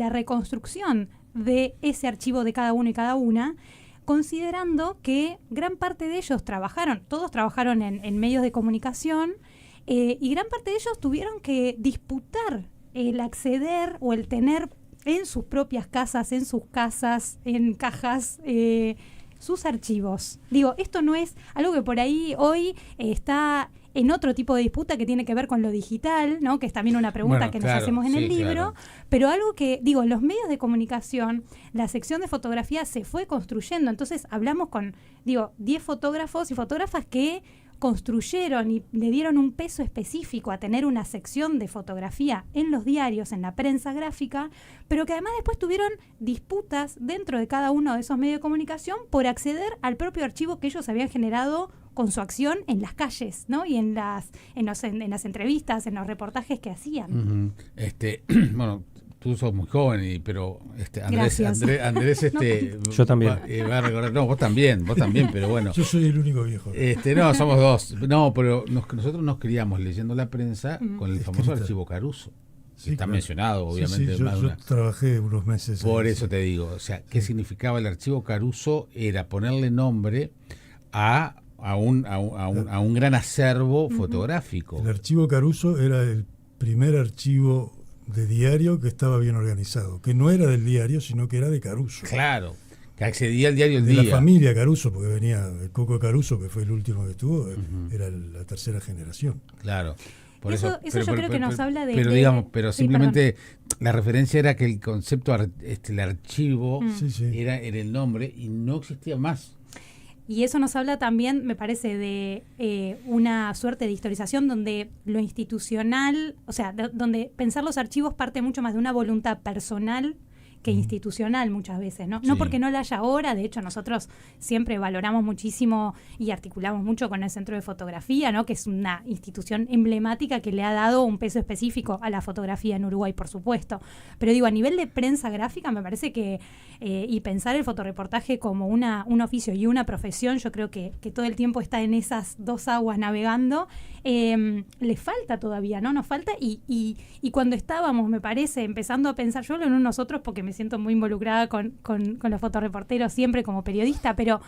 la reconstrucción de ese archivo de cada uno y cada una, considerando que gran parte de ellos todos trabajaron en medios de comunicación, y gran parte de ellos tuvieron que disputar el acceder o el tener en sus propias casas, en cajas, sus archivos. Digo, esto no es algo que por ahí hoy está en otro tipo de disputa que tiene que ver con lo digital, ¿no? Que es también una pregunta que nos hacemos en el libro, pero algo que, digo, en los medios de comunicación, la sección de fotografía se fue construyendo. Entonces hablamos con, 10 fotógrafos y fotógrafas que construyeron y le dieron un peso específico a tener una sección de fotografía en los diarios, en la prensa gráfica, pero que además después tuvieron disputas dentro de cada uno de esos medios de comunicación por acceder al propio archivo que ellos habían generado con su acción en las calles, ¿no? Y en las entrevistas, en los reportajes que hacían. Bueno, tú sos muy joven, pero Andrés, no. Yo también. Va a recordar, no, vos también, pero bueno. Yo soy el único viejo. No, somos dos. No, pero nosotros nos criamos leyendo la prensa con el famoso archivo Caruso. Sí, está claro. Mencionado, obviamente. Sí, yo trabajé unos meses. Por eso te digo, o sea, ¿qué significaba el archivo Caruso? Era ponerle nombre a un gran acervo fotográfico. El archivo Caruso era el primer archivo de diario que estaba bien organizado, que no era del diario, sino que era de Caruso. Claro, que accedía al diario El de Día. La familia Caruso, porque venía el Coco Caruso, que fue el último que estuvo, era la tercera generación. Claro. Por eso yo creo que nos habla de... Pero simplemente la referencia era que el concepto, el archivo, era el nombre y no existía más. Y eso nos habla también, me parece, de una suerte de historización donde lo institucional, o sea, donde pensar los archivos parte mucho más de una voluntad personal que institucional muchas veces, ¿no? Sí. No porque no la haya ahora, de hecho nosotros siempre valoramos muchísimo y articulamos mucho con el Centro de Fotografía, ¿no? Que es una institución emblemática que le ha dado un peso específico a la fotografía en Uruguay, por supuesto. Pero digo, a nivel de prensa gráfica me parece que, y pensar el fotoreportaje como un oficio y una profesión, yo creo que todo el tiempo está en esas dos aguas navegando, le falta todavía, ¿no? Nos falta y cuando estábamos, me parece, empezando a pensar, yo hablo en nosotros porque me siento muy involucrada con los fotoreporteros siempre como periodista, pero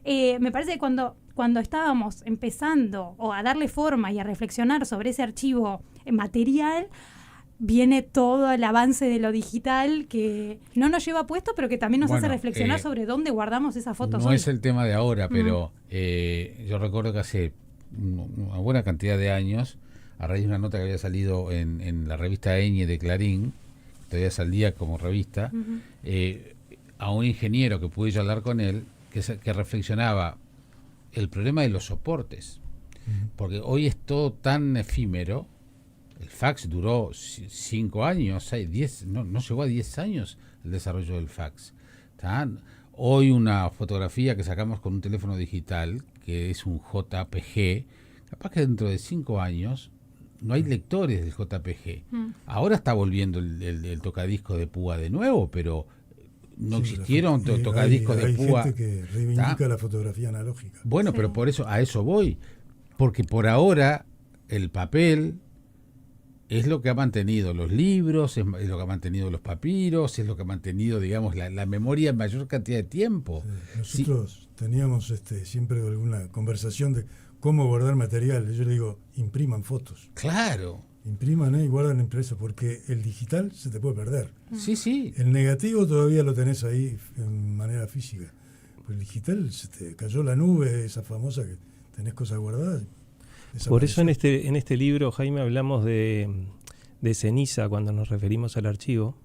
me parece que cuando estábamos empezando o a darle forma y a reflexionar sobre ese archivo material, viene todo el avance de lo digital que no nos lleva puesto, pero que también nos hace reflexionar sobre dónde guardamos esas fotos. No hoy es el tema de ahora, pero yo recuerdo que hace una buena cantidad de años, a raíz de una nota que había salido en la revista Eñe de Clarín, todavía salía como revista, a un ingeniero que pude yo hablar con él, que reflexionaba el problema de los soportes, porque hoy es todo tan efímero. El fax duró 5 años, 10, no llegó a 10 años el desarrollo del fax. Hoy una fotografía que sacamos con un teléfono digital, que es un JPG, capaz que dentro de 5 años no hay lectores del JPG. Ahora está volviendo el tocadiscos de púa de nuevo, pero no existieron tocadiscos de púa. Hay gente que reivindica la fotografía analógica. Bueno, pero por eso, a eso voy. Porque por ahora el papel es lo que ha mantenido los libros, es lo que ha mantenido los papiros, es lo que ha mantenido, digamos, la memoria en mayor cantidad de tiempo. Nosotros teníamos siempre alguna conversación de cómo guardar material. Yo le digo, impriman fotos. Claro. Impriman y guardan impreso, porque el digital se te puede perder. Sí. El negativo todavía lo tenés ahí en manera física. Pero el digital se te cayó la nube, esa famosa que tenés cosas guardadas. Por eso en este libro, Jaime, hablamos de ceniza cuando nos referimos al archivo,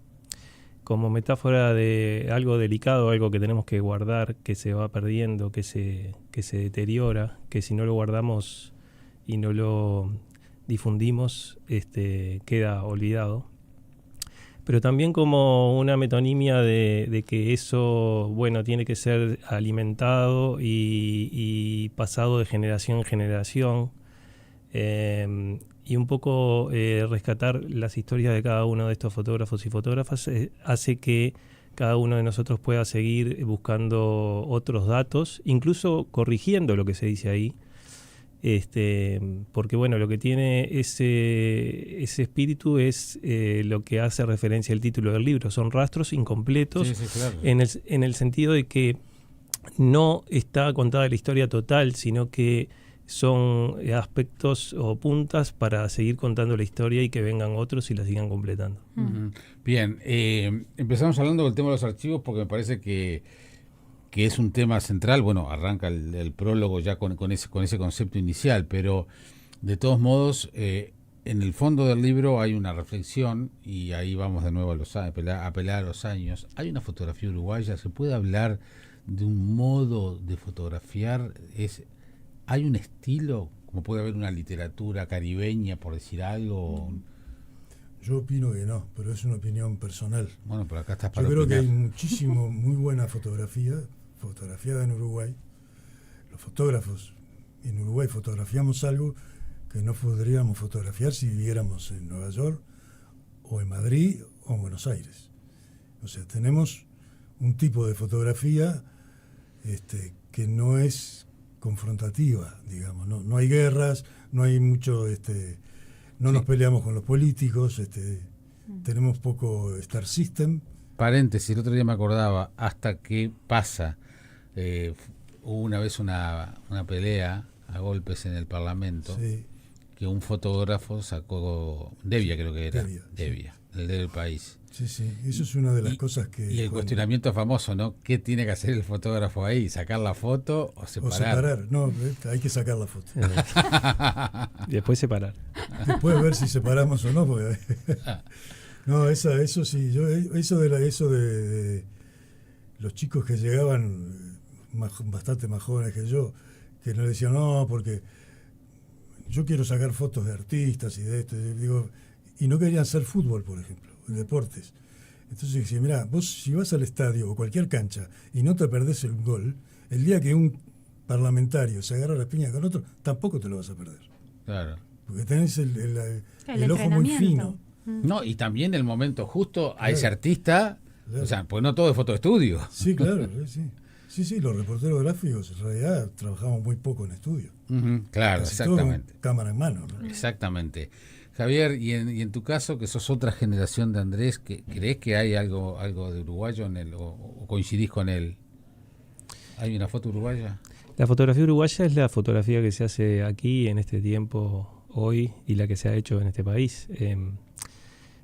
como metáfora de algo delicado, algo que tenemos que guardar, que se va perdiendo, que se deteriora, que si no lo guardamos y no lo difundimos, queda olvidado. Pero también como una metonimia de que eso, bueno, tiene que ser alimentado y pasado de generación en generación. Y un poco rescatar las historias de cada uno de estos fotógrafos y fotógrafas hace que cada uno de nosotros pueda seguir buscando otros datos, incluso corrigiendo lo que se dice ahí, Porque bueno, lo que tiene ese espíritu es lo que hace referencia al título del libro. Son rastros incompletos, Sí, claro. en el sentido de que no está contada la historia total, sino que son aspectos o puntas para seguir contando la historia y que vengan otros y la sigan completando. Ujú. Bien, empezamos hablando del tema de los archivos porque me parece que es un tema central. Bueno, arranca el prólogo ya con ese concepto inicial, pero de todos modos, en el fondo del libro hay una reflexión, y ahí vamos de nuevo a apelar a los años. Hay una fotografía uruguaya, se puede hablar de un modo de fotografiar, hay un estilo, como puede haber una literatura caribeña, por decir algo. Yo opino que no, pero es una opinión personal. Bueno, pero acá estás para Yo creo que opinar. hay muchísimo, muy buena fotografiada en Uruguay. Los fotógrafos en Uruguay fotografiamos algo que no podríamos fotografiar si viviéramos en Nueva York o en Madrid o en Buenos Aires. O sea, tenemos un tipo de fotografía que no es confrontativa, digamos. No hay guerras, no hay mucho... no nos peleamos con los políticos, tenemos poco Star System. Paréntesis, el otro día me acordaba, hasta que pasa, hubo una vez una pelea a golpes en el Parlamento, Sí. que un fotógrafo sacó, Devia creo que era, Devia, el del país. Sí, eso es una de las cosas que... Y el cuestionamiento famoso, ¿no? ¿Qué tiene que hacer el fotógrafo ahí? ¿Sacar la foto o separar? O separar, no, hay que sacar la foto. Y después separar. Después ver si separamos o no, porque... No, eso sí, eso de los chicos que llegaban bastante más jóvenes que yo, que nos decían, no, porque yo quiero sacar fotos de artistas y de esto, y no querían hacer fútbol, por ejemplo, deportes. Entonces decía, mirá, vos si vas al estadio o cualquier cancha y no te perdés el gol, el día que un parlamentario se agarra la piña con otro, tampoco te lo vas a perder. Claro. Porque tenés el ojo muy fino. No, y también el momento justo a Claro. ese artista, Claro. o sea, pues no todo es foto de estudio. Sí, claro, sí. Sí, los reporteros gráficos en realidad trabajamos muy poco en estudio. Ujú, claro, Casi todo exactamente. con cámara en mano, ¿no? Exactamente. Javier, y en tu caso, que sos otra generación de Andrés, ¿crees que hay algo de uruguayo en él o coincidís con él? ¿Hay una foto uruguaya? La fotografía uruguaya es la fotografía que se hace aquí en este tiempo, hoy, y la que se ha hecho en este país.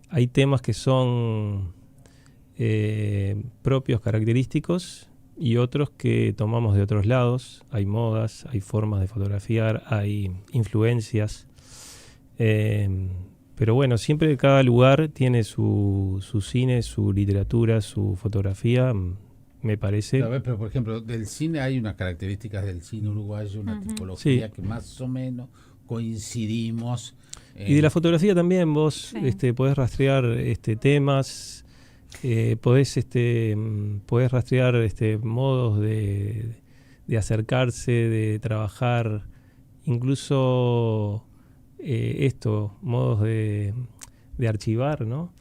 Hay temas que son propios, característicos, y otros que tomamos de otros lados. Hay modas, hay formas de fotografiar, hay influencias. Pero bueno, siempre cada lugar tiene su cine, su literatura, su fotografía, me parece. A ver, pero por ejemplo, del cine hay unas características del cine uruguayo, una tipología que más o menos coincidimos. Y de la fotografía también vos podés rastrear temas, podés rastrear modos de acercarse, de trabajar, incluso modos de archivar, ¿no?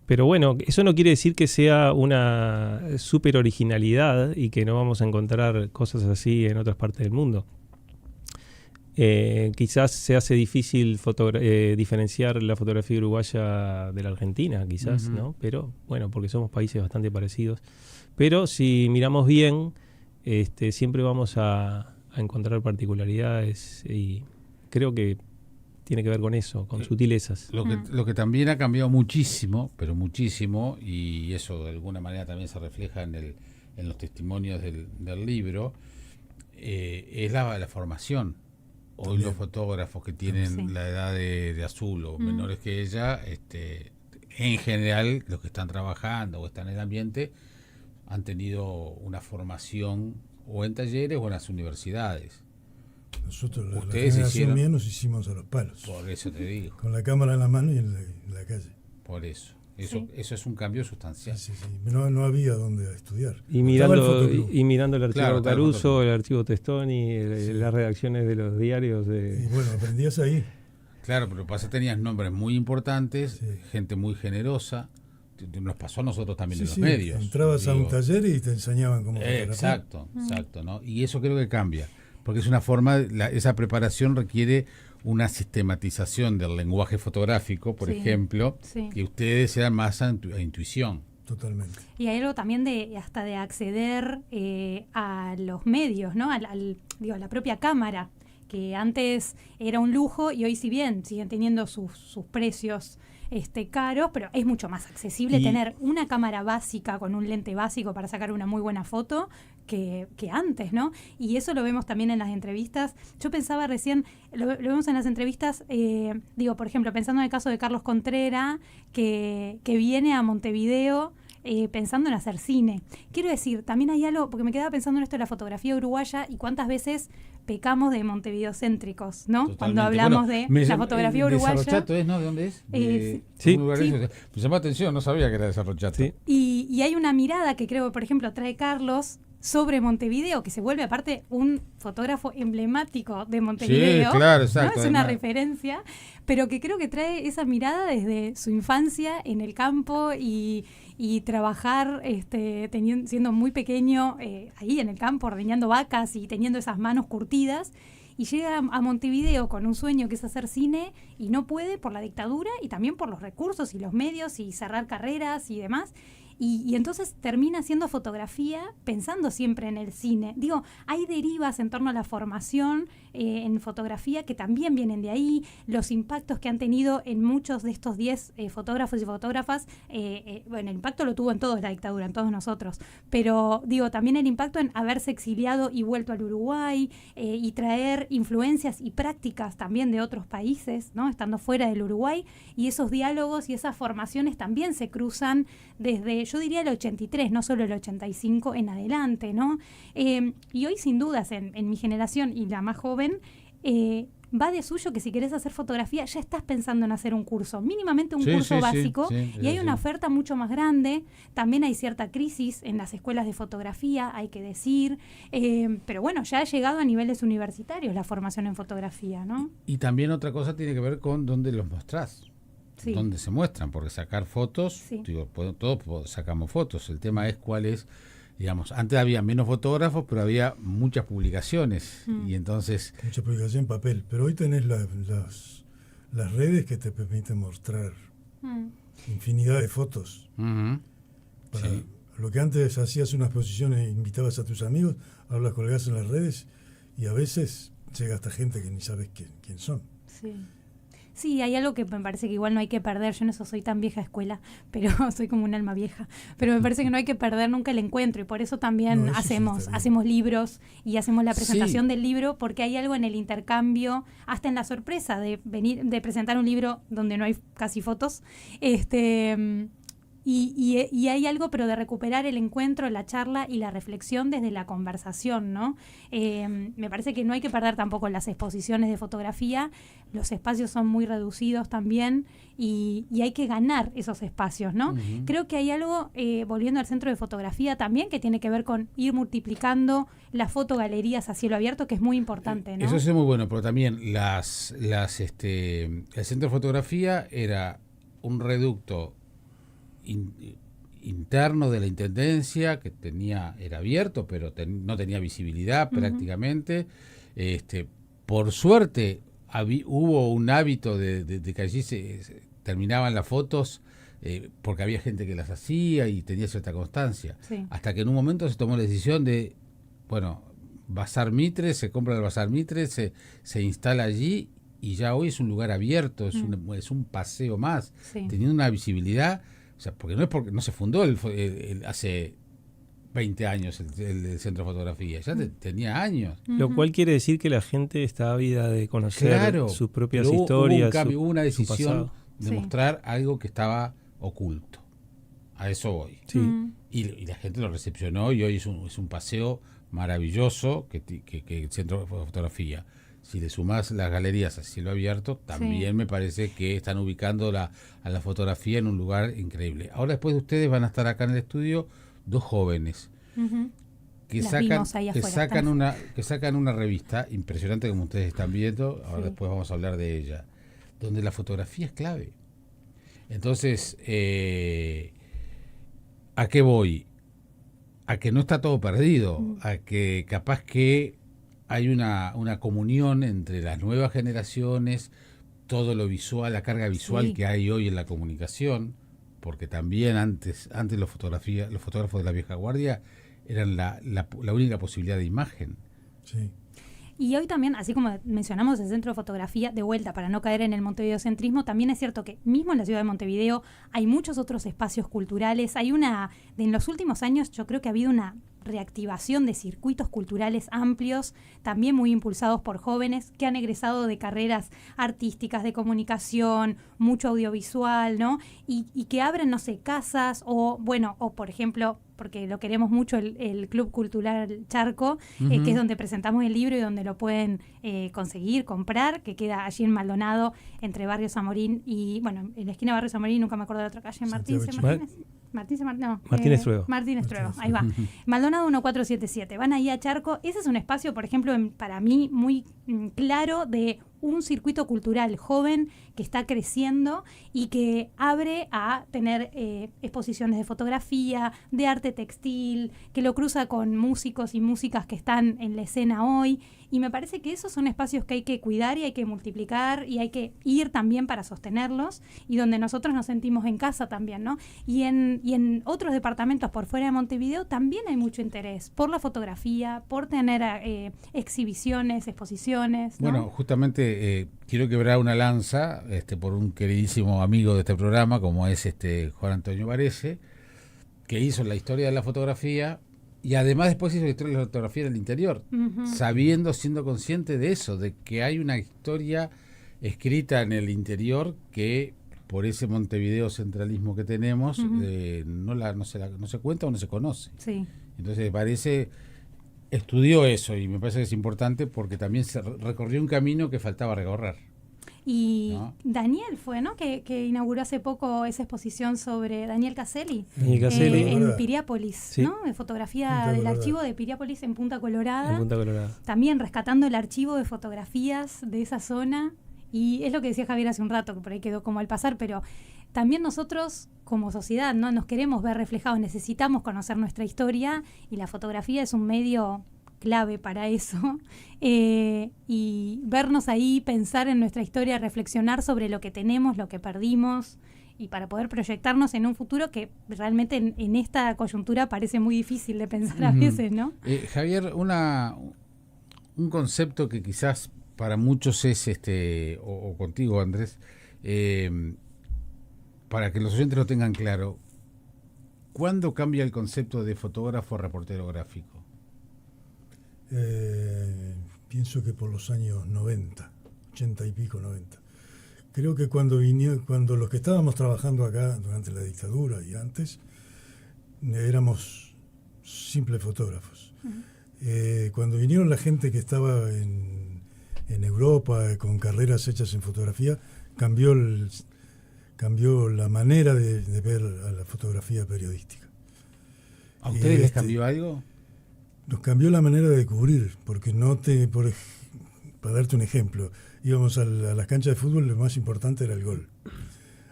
Pero bueno, eso no quiere decir que sea una super originalidad y que no vamos a encontrar cosas así en otras partes del mundo. Quizás se hace difícil diferenciar la fotografía uruguaya de la Argentina, quizás, ¿no? Pero bueno, porque somos países bastante parecidos. Pero si miramos bien, siempre vamos a encontrar particularidades, y creo que tiene que ver con eso, con sutilezas. Lo que también ha cambiado muchísimo, pero muchísimo, y eso de alguna manera también se refleja en los testimonios del libro, es la formación. Hoy los fotógrafos que tienen la edad de Azul o menores que ella, en general los que están trabajando o están en el ambiente han tenido una formación o en talleres o en las universidades. Nosotros, la Ustedes generación mía, nos hicimos a los palos. Por eso te digo. Con la cámara en la mano y en la calle. Por eso. Eso es un cambio sustancial. Sí. No había dónde estudiar. Y mirando el archivo Caruso, el archivo Testoni, las redacciones de los diarios. Y bueno, aprendías ahí. Claro, pero tenías nombres muy importantes, gente muy generosa. Nos pasó a nosotros también en los medios. Entrabas a un taller y te enseñaban cómo fotografiar. Exacto, ¿no? Y eso creo que cambia. porque es una forma, esa preparación requiere una sistematización del lenguaje fotográfico, por ejemplo, que ustedes sean más a intuición. Totalmente. Y hay algo también hasta de acceder a los medios, ¿no? Digo, a la propia cámara, que antes era un lujo y hoy, si bien siguen teniendo sus precios caros, pero es mucho más accesible tener una cámara básica con un lente básico para sacar una muy buena foto que antes, ¿no? Y eso lo vemos también en las entrevistas. Yo pensaba recién, lo vemos en las entrevistas, por ejemplo, pensando en el caso de Carlos Contreras, que viene a Montevideo pensando en hacer cine. Quiero decir, también hay algo, porque me quedaba pensando en esto de la fotografía uruguaya y cuántas veces pecamos de montevideocéntricos, ¿no? Totalmente. Cuando hablamos de la fotografía uruguaya. ¿De Cerro Chato es, no? ¿De dónde es? Sí. Me llamó la atención, no sabía que era de Cerro Chato. Sí. Y hay una mirada que creo, por ejemplo, trae Carlos sobre Montevideo, que se vuelve aparte un fotógrafo emblemático de Montevideo. Sí, claro, exacto. ¿no? Es una referencia, pero que creo que trae esa mirada desde su infancia en el campo y trabajar siendo muy pequeño ahí en el campo, ordeñando vacas y teniendo esas manos curtidas. Y llega a Montevideo con un sueño que es hacer cine y no puede por la dictadura y también por los recursos y los medios y cerrar carreras y demás. Y entonces termina haciendo fotografía pensando siempre en el cine. Digo, hay derivas en torno a la formación en fotografía que también vienen de ahí, los impactos que han tenido en muchos de estos 10 fotógrafos y fotógrafas. Bueno, el impacto lo tuvo en todos la dictadura, en todos nosotros, pero digo, también el impacto en haberse exiliado y vuelto al Uruguay y traer influencias y prácticas también de otros países, ¿no? Estando fuera del Uruguay, y esos diálogos y esas formaciones también se cruzan desde, yo diría, el 83, no solo el 85 en adelante, ¿no? Y hoy, sin dudas, en mi generación y la más joven, va de suyo que si querés hacer fotografía ya estás pensando en hacer un curso, mínimamente un curso básico, y hay una oferta mucho más grande. También hay cierta crisis en las escuelas de fotografía, hay que decir, pero bueno, ya ha llegado a niveles universitarios la formación en fotografía, ¿no? Y también otra cosa tiene que ver con dónde los mostrás. Sí. Donde se muestran, porque sacar fotos, digo, todos sacamos fotos, el tema es cuál es, digamos, antes había menos fotógrafos, pero había muchas publicaciones, y entonces... Mucha publicación en papel, pero hoy tenés las redes que te permiten mostrar infinidad de fotos. Lo que antes hacías una exposición e invitabas a tus amigos, ahora las colgás en las redes, y a veces llega hasta gente que ni sabes quién son. Sí, hay algo que me parece que igual no hay que perder. Yo en eso soy tan vieja escuela, pero soy como un alma vieja. Pero me parece que no hay que perder nunca el encuentro, y por eso también hacemos libros y hacemos la presentación del libro, porque hay algo en el intercambio, hasta en la sorpresa de de presentar un libro donde no hay casi fotos. Y hay algo, pero de recuperar el encuentro, la charla y la reflexión desde la conversación, ¿no? Me parece que no hay que perder tampoco las exposiciones de fotografía. Los espacios son muy reducidos también y hay que ganar esos espacios, ¿no? Uh-huh. Creo que hay algo, volviendo al centro de fotografía también, que tiene que ver con ir multiplicando las fotogalerías a cielo abierto, que es muy importante, ¿no? Eso es muy bueno, pero también el centro de fotografía era un reducto interno de la intendencia que era abierto, pero no tenía visibilidad prácticamente. Por suerte hubo un hábito de que allí se terminaban las fotos porque había gente que las hacía y tenía cierta constancia, hasta que en un momento se tomó la decisión de, bueno, Bazar Mitre, se compra el Bazar Mitre, se instala allí, y ya hoy es un lugar abierto, es un paseo más, teniendo una visibilidad. O sea, porque no se fundó hace 20 años el centro de fotografía, ya tenía años. Lo cual quiere decir que la gente está ávida de conocer sus propias historias. Hubo una decisión de mostrar algo que estaba oculto. A eso voy. Sí. Y la gente lo recepcionó, y hoy es un paseo maravilloso que el centro de fotografía. Si le sumás las galerías a cielo abierto, también me parece que están ubicando a la fotografía en un lugar increíble. Ahora, después de ustedes, van a estar acá en el estudio 2 jóvenes que sacan una revista impresionante, como ustedes están viendo. Ahora después vamos a hablar de ella, donde la fotografía es clave. Entonces, ¿a qué voy? A que no está todo perdido, a que capaz que hay una comunión entre las nuevas generaciones, todo lo visual, la carga visual Sí. que hay hoy en la comunicación, porque también antes los fotógrafos de la vieja guardia eran la única posibilidad de imagen. Sí. Y hoy también, así como mencionamos el centro de fotografía, de vuelta, para no caer en el montevideocentrismo, también es cierto que mismo en la ciudad de Montevideo hay muchos otros espacios culturales. En los últimos años yo creo que ha habido una reactivación de circuitos culturales amplios, también muy impulsados por jóvenes que han egresado de carreras artísticas, de comunicación, mucho audiovisual, ¿no? Y que abren, no sé, casas o por ejemplo, porque lo queremos mucho, el Club Cultural Charco, que es donde presentamos el libro y donde lo pueden conseguir, comprar, que queda allí en Maldonado, entre Barrio Zamorín y, bueno, en la esquina de Barrio Zamorín, nunca me acuerdo de la otra calle, Martín C. Martínez Trueba, ahí va. Maldonado 1477, van ahí a Charco. Ese es un espacio, por ejemplo, para mí muy claro de un circuito cultural joven que está creciendo y que abre a tener exposiciones de fotografía, de arte textil, que lo cruza con músicos y músicas que están en la escena hoy. Y me parece que esos son espacios que hay que cuidar y hay que multiplicar y hay que ir también para sostenerlos y donde nosotros nos sentimos en casa también, ¿no? Y en otros departamentos por fuera de Montevideo también hay mucho interés por la fotografía, por tener exhibiciones, exposiciones, ¿no? Bueno, justamente quiero quebrar una lanza por un queridísimo amigo de este programa, como es Juan Antonio Varese, que hizo la historia de la fotografía y además después hizo la historia de la fotografía en el interior, siendo consciente de eso, de que hay una historia escrita en el interior que por ese Montevideo centralismo que tenemos no se cuenta o no se conoce. Sí. Entonces Varese estudió eso y me parece que es importante porque también se recorrió un camino que faltaba recorrer. Y ¿no? Daniel fue, ¿no? Que inauguró hace poco esa exposición sobre Daniel Caselli. Daniel Caselli. En Piriápolis, Sí. ¿no? De fotografía Punta del Colorada. archivo de Piriápolis en Punta Colorada. En Punta Colorada. También rescatando el archivo de fotografías de esa zona. Y es lo que decía Javier hace un rato, que por ahí quedó como al pasar, pero también nosotros como sociedad, ¿no? Nos queremos ver reflejados, necesitamos conocer nuestra historia y la fotografía es un medio clave para eso. Y vernos ahí, pensar en nuestra historia, reflexionar sobre lo que tenemos, lo que perdimos y para poder proyectarnos en un futuro que realmente en esta coyuntura parece muy difícil de pensar a veces, ¿no? Javier, un concepto que quizás para muchos es o contigo, Andrés, para que los oyentes lo tengan claro, ¿cuándo cambia el concepto de fotógrafo a reportero gráfico? Pienso que por los años 90, 80 y pico, 90. Creo que cuando los que estábamos trabajando acá durante la dictadura y antes, éramos simples fotógrafos. Cuando vinieron la gente que estaba en Europa con carreras hechas en fotografía, cambió la manera de ver a la fotografía periodística. ¿A ustedes les cambió algo? Nos cambió la manera de cubrir, porque para darte un ejemplo, íbamos a las canchas de fútbol, lo más importante era el gol.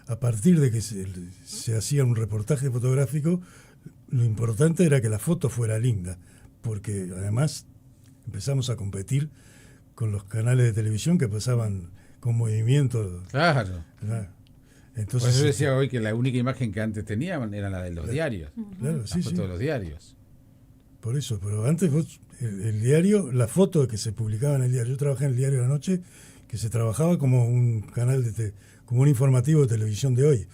A partir de que se hacía un reportaje fotográfico, lo importante era que la foto fuera linda, porque además empezamos a competir con los canales de televisión que pasaban con movimiento. Claro. ¿Verdad? Por Entonces, eso decía hoy que la única imagen que antes tenían era la de los diarios. claro, La sí, foto sí. de los diarios. Por eso, pero antes el diario, la foto que se publicaba en el diario, yo trabajé en el diario de la noche, que se trabajaba como un canal como un informativo de televisión de hoy.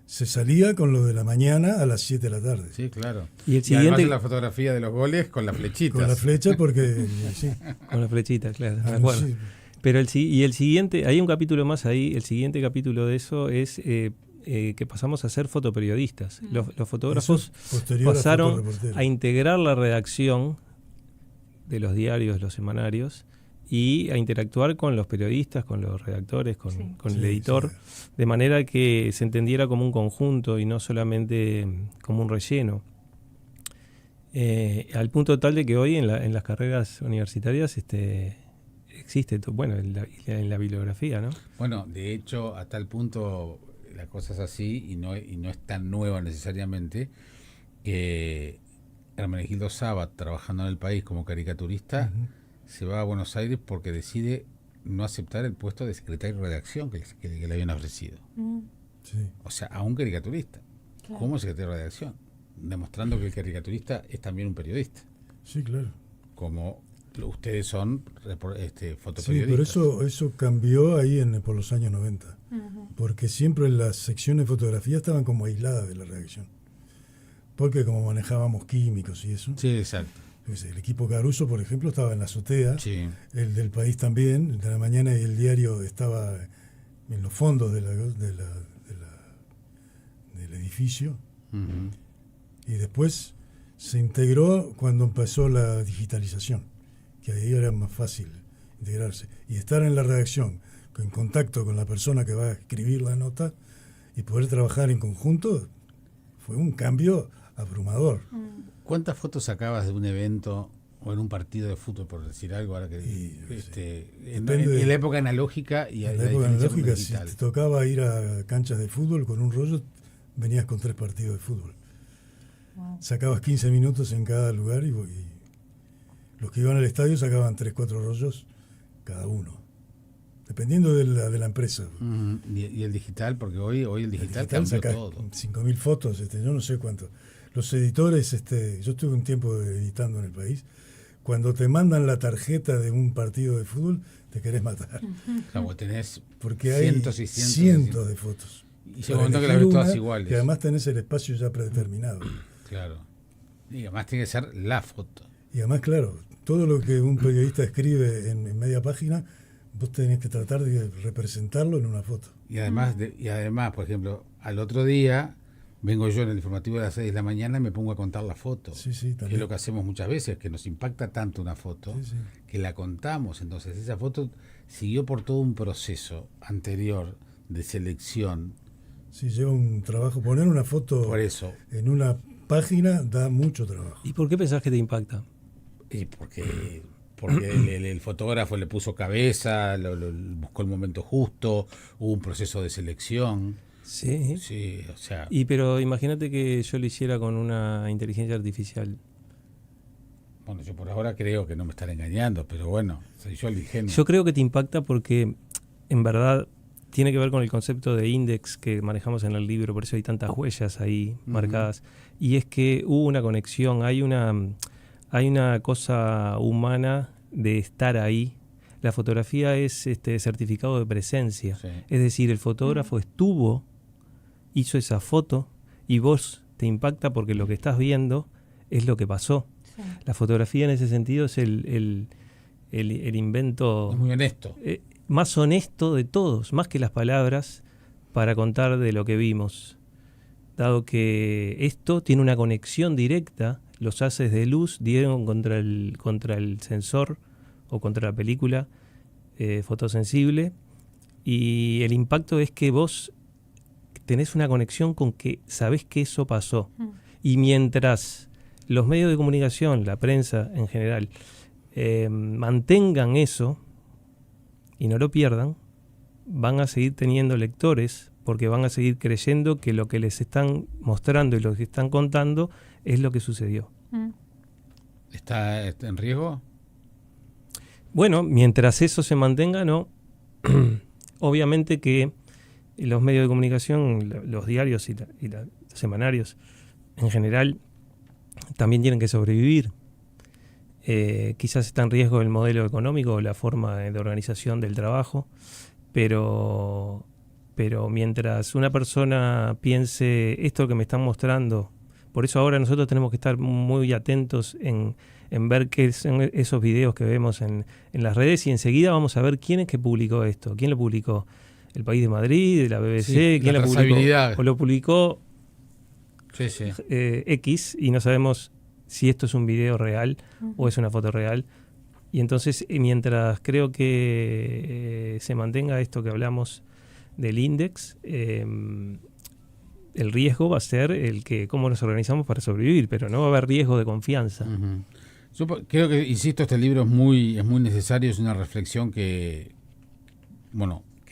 Se salía con lo de la mañana a las 7 de la tarde. Sí, claro. Y el además siguiente. la fotografía de los goles con las flechitas. Con la flecha, porque sí. Con la flechita, claro. me Ah, acuerdo. sí. Pero el siguiente, hay un capítulo más ahí, el siguiente capítulo de eso es que pasamos a ser fotoperiodistas. Los fotógrafos Eso es posterior a pasaron fotoreportero. a integrar la redacción de los diarios, los semanarios, y a interactuar con los periodistas, con los redactores, con el Sí, editor, sí. de manera que se entendiera como un conjunto y no solamente como un relleno. Al punto tal de que hoy en las carreras universitarias existe, en la bibliografía, ¿no? Bueno, de hecho, a tal punto la cosa es así y no es tan nueva necesariamente que Hermenegildo Sabat, trabajando en El País como caricaturista, se va a Buenos Aires porque decide no aceptar el puesto de secretario de redacción que le habían ofrecido. Sí. O sea, a un caricaturista, Claro. como secretario de redacción, demostrando que el caricaturista es también un periodista, Sí, claro. como ustedes son Sí, fotoperiodistas. pero eso cambió ahí por los años 90. Ujú. Porque siempre las secciones de fotografía estaban como aisladas de la redacción. Porque como manejábamos químicos y eso, Sí, exacto. yo qué sé, el equipo Caruso, por ejemplo, estaba en la azotea, Sí. el del País también, de la mañana, y el diario estaba en los fondos del edificio. Ujú. Y después se integró cuando empezó la digitalización, que ahí era más fácil integrarse. Y estar en la redacción, en contacto con la persona que va a escribir la nota y poder trabajar en conjunto, fue un cambio abrumador. ¿Cuántas fotos sacabas de un evento o en un partido de fútbol, por decir algo, ahora que en Depende la época analógica y En la la época diferencia con analógica, lo si digital? te tocaba ir a canchas de fútbol con un rollo, venías con 3 partidos de fútbol. Wow. Sacabas 15 minutos en cada lugar y los que iban al estadio sacaban 3, 4 rollos cada uno, dependiendo de la empresa. Ujú. Y el digital, porque hoy el digital cambió saca todo. 5.000 fotos, yo no sé cuánto. Los editores, yo estuve un tiempo editando en el país. Cuando te mandan la tarjeta de un partido de fútbol, te querés matar. Como tenés Porque hay cientos y cientos de fotos. Y llega Para un momento que las elegir ves todas una, iguales. que además tenés el espacio ya predeterminado. Claro. Y además tiene que ser la foto. Y además, claro, todo lo que un periodista escribe en media página, vos tenés que tratar de representarlo en una foto. Y además, por ejemplo, al otro día vengo yo en el informativo de las 6 de la mañana y me pongo a contar la foto. Sí, sí, Que también. es lo que hacemos muchas veces, que nos impacta tanto una foto, Sí, sí. que la contamos. Entonces esa foto siguió por todo un proceso anterior de selección. Sí, lleva un trabajo. Poner una foto Por eso, en una página da mucho trabajo. ¿Y por qué pensás que te impacta? porque el fotógrafo le puso cabeza, buscó el momento justo, hubo un proceso de selección. Sí. Sí, o sea, Pero imagínate que yo lo hiciera con una inteligencia artificial. bueno, yo por ahora creo que no me están engañando, pero bueno, soy yo el ingenuo. Yo creo que te impacta porque en verdad tiene que ver con el concepto de index que manejamos en el libro, por eso hay tantas huellas ahí marcadas. Y es que hubo una conexión, hay una cosa humana de estar ahí. La fotografía es certificado de presencia. Sí. Es decir, el fotógrafo estuvo, hizo esa foto y vos te impacta porque lo que estás viendo es lo que pasó. Sí. La fotografía en ese sentido es el invento Es muy honesto. más honesto de todos, más que las palabras, para contar de lo que vimos. Dado que esto tiene una conexión directa, los haces de luz dieron contra el sensor o contra la película fotosensible, y el impacto es que vos tenés una conexión con que sabés que eso pasó. Y mientras los medios de comunicación, la prensa en general, mantengan eso y no lo pierdan, van a seguir teniendo lectores porque van a seguir creyendo que lo que les están mostrando y lo que están contando es lo que sucedió. ¿Está en riesgo? Bueno, mientras eso se mantenga, no. Obviamente que los medios de comunicación, los diarios y los semanarios en general, también tienen que sobrevivir. Quizás está en riesgo el modelo económico o la forma de organización del trabajo, pero mientras una persona piense esto que me están mostrando, por eso ahora nosotros tenemos que estar muy atentos en ver qué son esos videos que vemos en las redes, y enseguida vamos a ver quién es que publicó esto, quién lo publicó, el País de Madrid, la BBC, Sí, quién la lo publicó, trazabilidad. o lo publicó Sí, sí. X, y no sabemos si esto es un video real o es una foto real. Y entonces, mientras creo que se mantenga esto que hablamos del index, el riesgo va a ser el que cómo nos organizamos para sobrevivir, pero no va a haber riesgo de confianza. Ujú. Yo creo que, insisto, este libro es muy necesario, es una reflexión que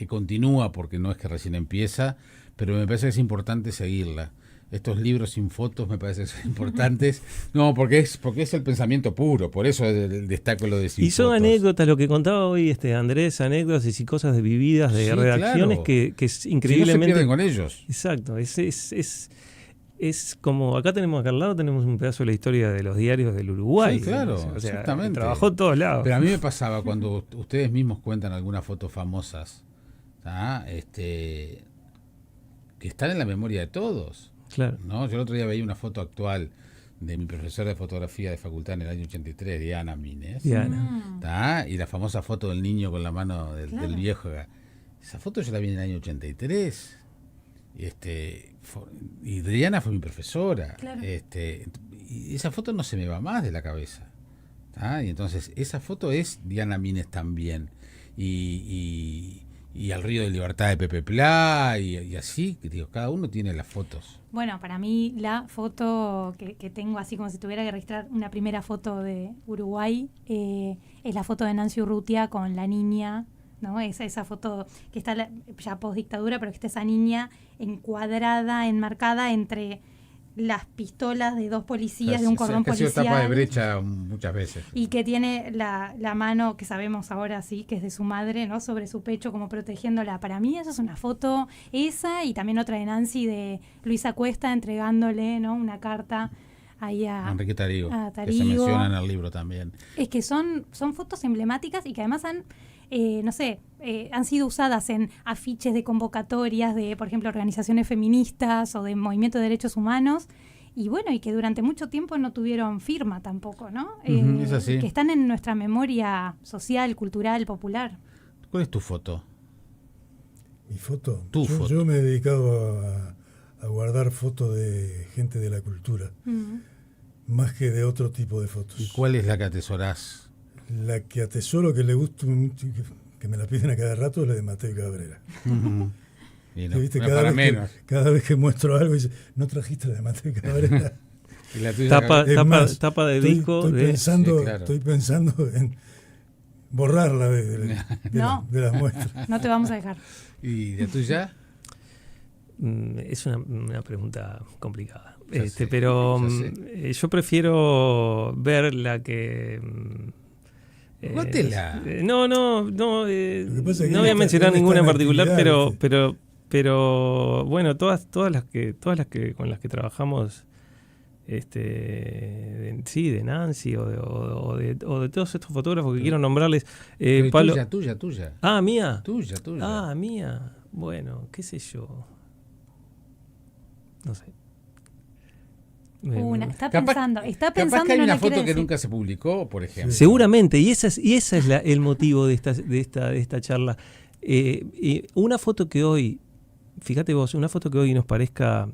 continúa porque no es que recién empieza, pero me parece que es importante seguirla. estos libros sin fotos me parecen que son importantes. No, porque es el pensamiento puro, por eso destaco lo de sin Y son fotos. anécdotas, lo que contaba hoy Andrés, anécdotas y cosas de vividas, de Sí, redacciones claro. que es Si no se increíblemente... pierden con ellos. Exacto, es como, acá al lado tenemos un pedazo de la historia de los diarios del Uruguay. Sí, claro, O sea, exactamente. trabajó en todos lados. Pero a mí me pasaba cuando ustedes mismos cuentan algunas fotos famosas, que están en la memoria de todos. Claro. ¿No? Yo el otro día veía una foto actual de mi profesor de fotografía de facultad en el año 83, Diana Mines. Diana. Y la famosa foto del niño con la mano del viejo. Esa foto yo la vi en el año 83. Y Diana fue mi profesora. Claro. Y esa foto no se me va más de la cabeza. Y entonces esa foto es Diana Mines también. Y al Río de Libertad de Pepe Plá y así, que digo, cada uno tiene las fotos. Bueno, para mí la foto que tengo, así como si tuviera que registrar una primera foto de Uruguay, es la foto de Nancy Urrutia con la niña, ¿no? Esa foto que está ya post-dictadura, pero que está esa niña encuadrada, enmarcada entre las pistolas de dos policías, de un cordón que ha sido policial. tapa de brecha muchas veces. Y que tiene la mano, que sabemos ahora sí, que es de su madre, ¿no? Sobre su pecho, como protegiéndola. Para mí eso es una foto, esa, y también otra de Nancy, de Luisa Cuesta, entregándole, ¿no? Una carta ahí a Enrique Tarigo, a que Tarigo. se menciona en el libro también. Es que son fotos emblemáticas y que además han sido usadas en afiches de convocatorias de, por ejemplo, organizaciones feministas o de movimientos de derechos humanos, y bueno, y que durante mucho tiempo no tuvieron firma tampoco, ¿no? Es así. Que están en nuestra memoria social, cultural, popular. ¿Cuál es tu foto? Mi foto. Tu foto. Yo me he dedicado a guardar fotos de gente de la cultura, más que de otro tipo de fotos. ¿Y cuál es la que atesorás? La que atesoro, que le gusta, que me la piden a cada rato, es la de Mateo Cabrera. Y no, ¿Viste? no Cada, para menos. cada vez que muestro algo, dice, no trajiste la de Mateo Cabrera. Y la tuya, Tapa de disco. Estoy pensando en borrarla de las muestras. No te vamos a dejar. ¿Y la tuya? Es una pregunta complicada. Sé, pero yo prefiero ver la que... Gótela. No voy a mencionar ninguna en particular, pero bueno, todas las que con las que trabajamos, de Nancy o de todos estos fotógrafos que quiero nombrarles. Pablo, Tuya. Ah, mía. Tuya. Ah, mía. Bueno, qué sé yo. No sé. Está pensando capaz que hay no una la quiere foto que decir. nunca se publicó, por ejemplo. Seguramente, y ese es el motivo de esta charla. Una foto que hoy, fíjate vos, una foto que hoy nos parezca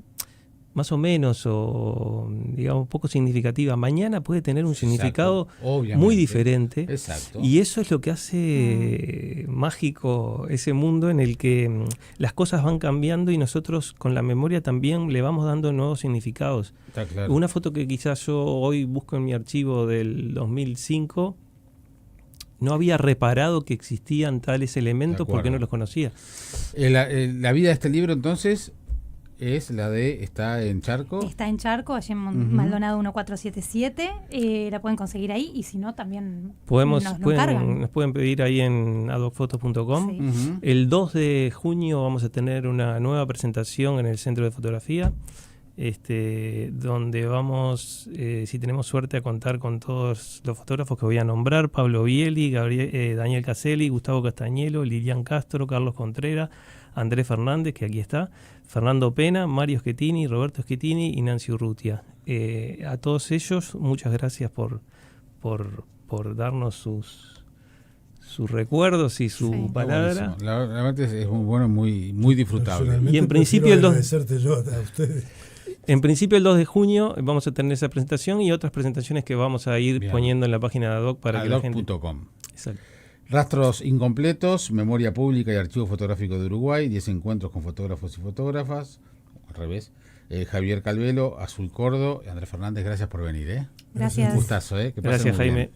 más o menos o digamos poco significativa, mañana puede tener un significado muy diferente. Exacto. Y eso es lo que hace mágico ese mundo en el que las cosas van cambiando y nosotros con la memoria también le vamos dando nuevos significados. Está claro. Una foto que quizás yo hoy busco en mi archivo del 2005, no había reparado que existían tales elementos porque no los conocía. La vida de este libro entonces es la de está en Charco. Está en Charco, allí en Maldonado 1477. La pueden conseguir ahí y si no también nos pueden pedir ahí en adocfotos.com. Sí. El 2 de junio vamos a tener una nueva presentación en el Centro de Fotografía, donde vamos, si tenemos suerte, a contar con todos los fotógrafos que voy a nombrar: Pablo Bieli, Daniel Caselli, Gustavo Castañelo, Lilian Castro, Carlos Contreras, Andrés Fernández, que aquí está, Fernando Pena, Mario Schettini, Roberto Schettini y Nancy Urrutia. A todos ellos, muchas gracias por darnos sus recuerdos y su palabra. La verdad es muy bueno, muy disfrutable. Y en principio agradecerte yo a ustedes. En principio el 2 de junio vamos a tener esa presentación y otras presentaciones que vamos a ir poniendo en la página de ADOC para que la gente... adoc.com. Exacto. Rastros incompletos, memoria pública y archivo fotográfico de Uruguay, 10 encuentros con fotógrafos y fotógrafas, al revés. Javier Calvelo, Azul Cordo, Andrés Fernández, gracias por venir. Gracias. Un gustazo, que pasen Gracias, muy bien. Jaime.